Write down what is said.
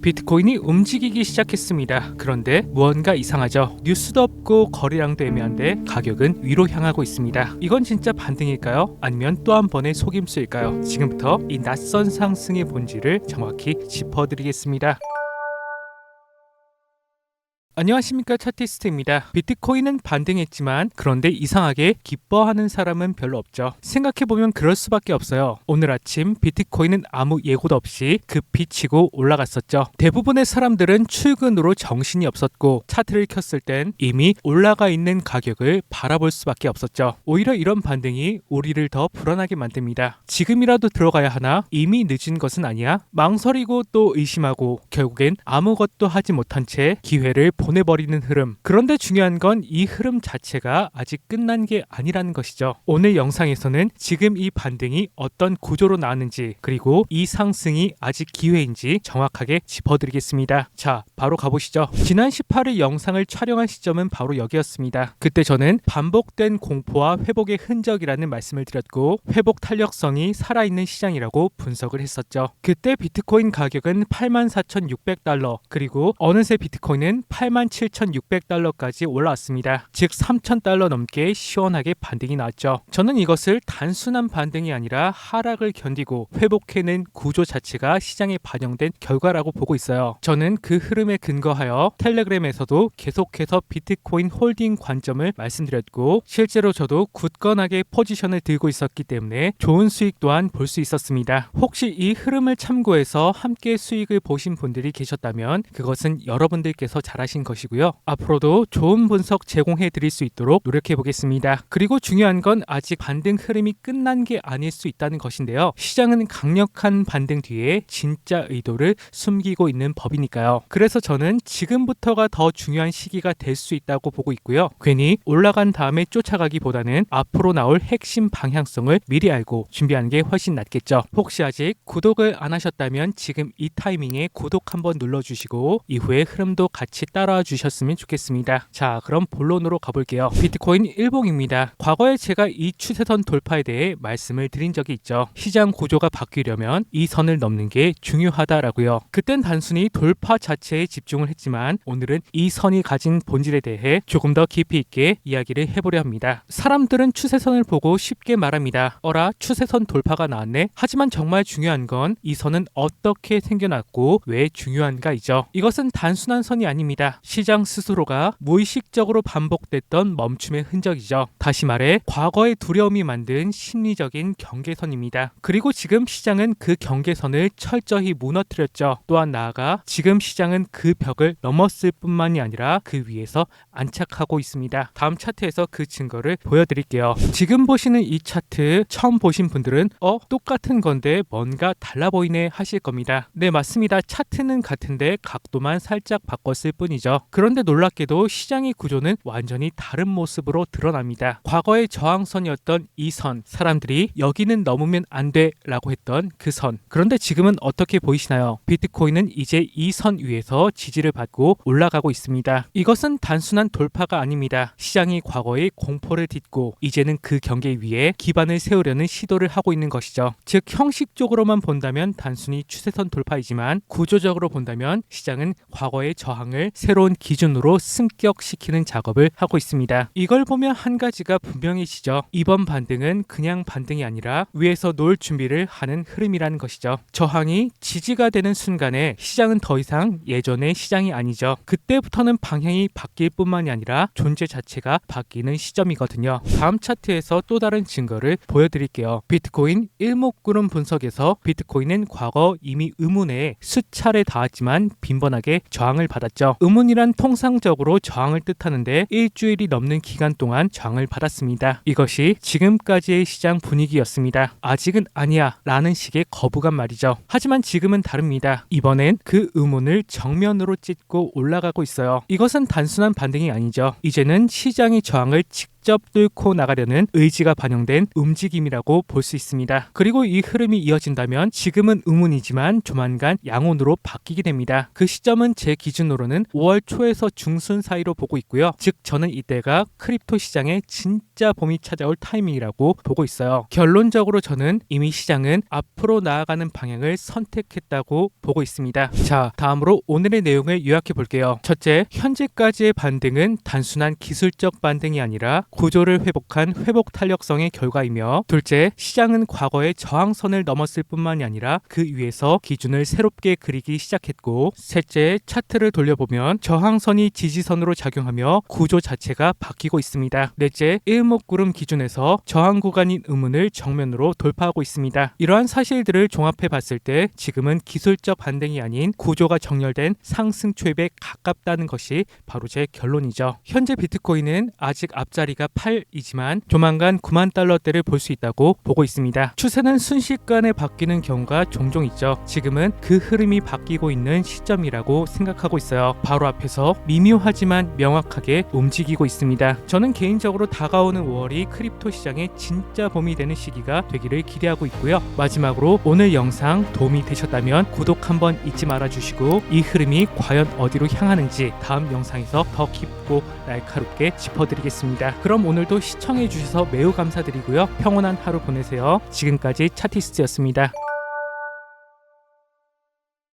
비트코인이 움직이기 시작했습니다. 그런데 무언가 이상하죠. 뉴스도 없고 거래량도 애매한데 가격은 위로 향하고 있습니다. 이건 진짜 반등일까요? 아니면 또 한 번의 속임수일까요? 지금부터 이 낯선 상승의 본질을 정확히 짚어드리겠습니다. 안녕하십니까, 차티스트입니다. 비트코인은 반등했지만 그런데 이상하게 기뻐하는 사람은 별로 없죠. 생각해보면 그럴 수밖에 없어요. 오늘 아침 비트코인은 아무 예고도 없이 급히 치고 올라갔었죠. 대부분의 사람들은 출근으로 정신이 없었고 차트를 켰을 땐 이미 올라가 있는 가격을 바라볼 수밖에 없었죠. 오히려 이런 반등이 우리를 더 불안하게 만듭니다. 지금이라도 들어가야 하나? 이미 늦은 것은 아니야? 망설이고 또 의심하고 결국엔 아무것도 하지 못한 채 기회를 보내버리는 흐름. 그런데 중요한 건 이 흐름 자체가 아직 끝난 게 아니라는 것이죠. 오늘 영상에서는 지금 이 반등이 어떤 구조로 나왔는지, 그리고 이 상승이 아직 기회인지 정확하게 짚어드리겠습니다. 자, 바로 가보시죠. 지난 18일 영상을 촬영한 시점은 바로 여기였습니다. 그때 저는 반복된 공포와 회복의 흔적이라는 말씀을 드렸고, 회복 탄력성이 살아있는 시장이라고 분석을 했었죠. 그때 비트코인 가격은 84,600달러, 그리고 어느새 비트코인은 87,600달러까지 올라왔습니다. 즉 3,000달러 넘게 시원하게 반등이 나왔죠. 저는 이것을 단순한 반등이 아니라 하락을 견디고 회복해낸 구조 자체가 시장에 반영된 결과라고 보고 있어요. 저는 그 흐름에 근거하여 텔레그램에서도 계속해서 비트코인 홀딩 관점을 말씀드렸고, 실제로 저도 굳건하게 포지션을 들고 있었기 때문에 좋은 수익 또한 볼 수 있었습니다. 혹시 이 흐름을 참고해서 함께 수익을 보신 분들이 계셨다면 그것은 여러분들께서 잘하신 것이고요. 앞으로도 좋은 분석 제공해 드릴 수 있도록 노력해 보겠습니다. 그리고 중요한 건 아직 반등 흐름이 끝난 게 아닐 수 있다는 것인데요. 시장은 강력한 반등 뒤에 진짜 의도를 숨기고 있는 법이니까요. 그래서 저는 지금부터가 더 중요한 시기가 될 수 있다고 보고 있고요. 괜히 올라간 다음에 쫓아가기보다는 앞으로 나올 핵심 방향성을 미리 알고 준비하는 게 훨씬 낫겠죠. 혹시 아직 구독을 안 하셨다면 지금 이 타이밍에 구독 한번 눌러주시고 이후에 흐름도 같이 따라와 주셨으면 좋겠습니다. 자, 그럼 본론으로 가볼게요. 비트코인 일봉입니다. 과거에 제가 이 추세선 돌파에 대해 말씀을 드린 적이 있죠. 시장 구조가 바뀌려면 이 선을 넘는 게 중요하다라고요. 그땐 단순히 돌파 자체에 집중을 했지만 오늘은 이 선이 가진 본질에 대해 조금 더 깊이 있게 이야기를 해보려 합니다. 사람들은 추세선을 보고 쉽게 말합니다. 어라, 추세선 돌파가 나왔네. 하지만 정말 중요한 건 이 선은 어떻게 생겨났고 왜 중요한가이죠. 이것은 단순한 선이 아닙니다. 시장 스스로가 무의식적으로 반복됐던 멈춤의 흔적이죠. 다시 말해 과거의 두려움이 만든 심리적인 경계선입니다. 그리고 지금 시장은 그 경계선을 철저히 무너뜨렸죠. 또한 나아가 지금 시장은 그 벽을 넘었을 뿐만이 아니라 그 위에서 안착하고 있습니다. 다음 차트에서 그 증거를 보여드릴게요. 지금 보시는 이 차트 처음 보신 분들은 똑같은 건데 뭔가 달라 보이네 하실 겁니다. 네, 맞습니다. 차트는 같은데 각도만 살짝 바꿨을 뿐이죠. 그런데 놀랍게도 시장의 구조는 완전히 다른 모습으로 드러납니다. 과거의 저항선이었던 이 선, 사람들이 여기는 넘으면 안 돼 라고 했던 그 선. 그런데 지금은 어떻게 보이시나요? 비트코인은 이제 이 선 위에서 지지를 받고 올라가고 있습니다. 이것은 단순한 돌파가 아닙니다. 시장이 과거의 공포를 딛고 이제는 그 경계 위에 기반을 세우려는 시도를 하고 있는 것이죠. 즉 형식적으로만 본다면 단순히 추세선 돌파이지만 구조적으로 본다면 시장은 과거의 저항을 새로운 기준으로 승격시키는 작업을 하고 있습니다. 이걸 보면 한 가지가 분명해지죠. 이번 반등은 그냥 반등이 아니라 위에서 놓을 준비를 하는 흐름이라는 것이죠. 저항이 지지가 되는 순간에 시장은 더 이상 예전의 시장이 아니죠. 그때부터는 방향이 바뀔 뿐만이 아니라 존재 자체가 바뀌는 시점이거든요. 다음 차트에서 또 다른 증거를 보여드릴게요. 비트코인 일목구름 분석에서 비트코인은 과거 이미 의문에 수차례 닿았지만 빈번하게 저항을 받았죠. 의문이란 통상적으로 저항을 뜻하는데 일주일이 넘는 기간 동안 저항을 받았습니다. 이것이 지금까지의 시장 분위기였습니다. 아직은 아니야 라는 식의 거부감 말이죠. 하지만 지금은 다릅니다. 이번엔 그 의문을 정면으로 찢고 올라가고 있어요. 이것은 단순한 반등이 아니죠. 이제는 시장의 저항을 직접 직접 뚫고 나가려는 의지가 반영된 움직임이라고 볼 수 있습니다. 그리고 이 흐름이 이어진다면 지금은 의문이지만 조만간 양온으로 바뀌게 됩니다. 그 시점은 제 기준으로는 5월 초에서 중순 사이로 보고 있고요. 즉 저는 이때가 크립토 시장에 진짜 봄이 찾아올 타이밍이라고 보고 있어요. 결론적으로 저는 이미 시장은 앞으로 나아가는 방향을 선택했다고 보고 있습니다. 자, 다음으로 오늘의 내용을 요약해 볼게요. 첫째, 현재까지의 반등은 단순한 기술적 반등이 아니라 구조를 회복한 회복 탄력성의 결과이며, 둘째, 시장은 과거의 저항선을 넘었을 뿐만이 아니라 그 위에서 기준을 새롭게 그리기 시작했고, 셋째, 차트를 돌려보면 저항선이 지지선으로 작용하며 구조 자체가 바뀌고 있습니다. 넷째, 일목구름 기준에서 저항 구간인 음운을 정면으로 돌파하고 있습니다. 이러한 사실들을 종합해 봤을 때 지금은 기술적 반등이 아닌 구조가 정렬된 상승 초입에 가깝다는 것이 바로 제 결론이죠. 현재 비트코인은 아직 앞자리가 8이지만 조만간 9만 달러대를 볼 수 있다고 보고 있습니다. 추세는 순식간에 바뀌는 경우가 종종 있죠. 지금은 그 흐름이 바뀌고 있는 시점이라고 생각하고 있어요. 바로 앞에서 미묘하지만 명확하게 움직이고 있습니다. 저는 개인적으로 다가오는 5월이 크립토 시장의 진짜 봄이 되는 시기가 되기를 기대하고 있고요. 마지막으로 오늘 영상 도움이 되셨다면 구독 한번 잊지 말아 주시고, 이 흐름이 과연 어디로 향하는지 다음 영상에서 더 깊고 날카롭게 짚어드리겠습니다. 그럼 오늘도 시청해 주셔서 매우 감사드리고요. 평온한 하루 보내세요. 지금까지 차티스트였습니다.